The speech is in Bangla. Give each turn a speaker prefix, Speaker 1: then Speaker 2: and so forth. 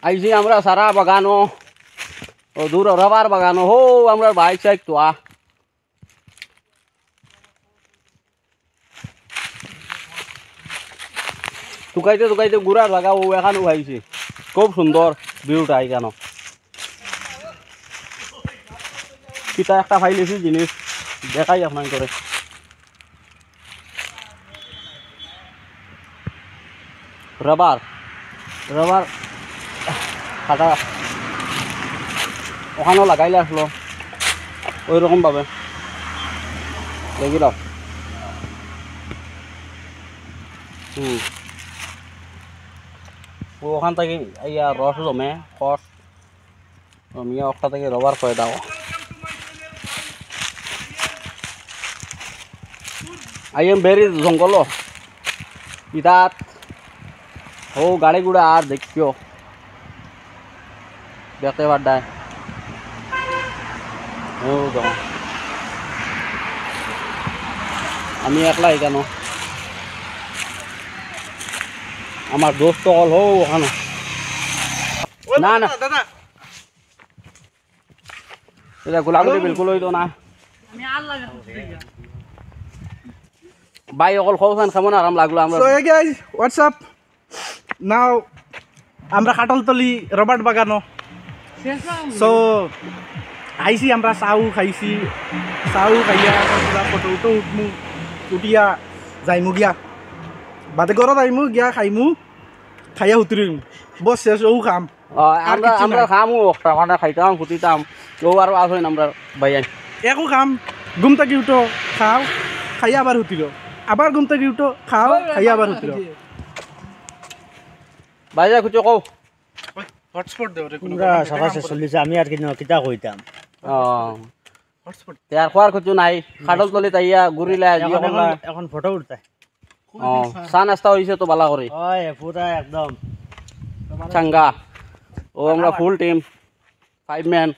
Speaker 1: আইছি আমরা সারা বাগানো ও দূর রাবার বাগানো হো আমরা বাইক সাইক তো শুকাইতে শুকাইতে গুড়ার লাগা ও এখানে উঠাইছে খুব সুন্দর ভিউটা এখানে কিতা একটা ফাইলেছি জিনিস দেখাই আপনার করে রাবার রাবার কাটা ওখানেও লাগাইলে আসলো ওই রকম ভাবে দেখিল ওখান থেকে ইয়া রস জমে খস জমিয়ে ওখান থেকে রবার করে দাও I am very জঙ্গল ইদাত ও গাড়ি গুড়া আর দেখিও দেখতে পাড্ডায় ও জমা আমি একলা কেন আমার দোস্ত অল হো ওখানে না না
Speaker 2: দাদা
Speaker 1: এটা গোলাগুলি বিলকুল হইতো না ভাই অকল খাওয়ান কেমন আরাম লাগলো আমরা
Speaker 2: So hey guys, what's up? Now আমরা কাটলতলি রবার্ট বাগানো সো আইসি আমরা চাউ খাইছি চাউ খাইয়া পুরা ফটো উঠো উঠমু উঠিয়া যাইমু গিয়া বাদে ঘৰত আইমু গিয়া খাইমু খাইয়া উতরিম বস শেষ ও খাম
Speaker 1: আমরা আমরা খামু একটা মানে খাইতাম ফুটিতাম ও আর আসেন আমরা ভাই
Speaker 2: একো খাম ঘুম থেকে উঠো খাও খাইয়া আবার হুতিল আবার ঘুম থেকে উঠো খাও খাইয়া আবার হুতিল
Speaker 1: বাইরে খুঁজো কও
Speaker 2: হটস্পট দেও রে
Speaker 3: আমরা সকাল শেষ চলিছে আমি আর কিতা কইতাম
Speaker 2: হটস্পট
Speaker 1: আর খোয়ার খুঁজো নাই খাটল তলি তাইয়া ঘুরিলে
Speaker 3: এখন ফটো উঠতাই
Speaker 1: চা নাস্তা হয়েছে তো বালা করে
Speaker 3: হয় পুরা একদম
Speaker 1: চাঙ্গা ও আমরা ফুল টিম 5 ম্যান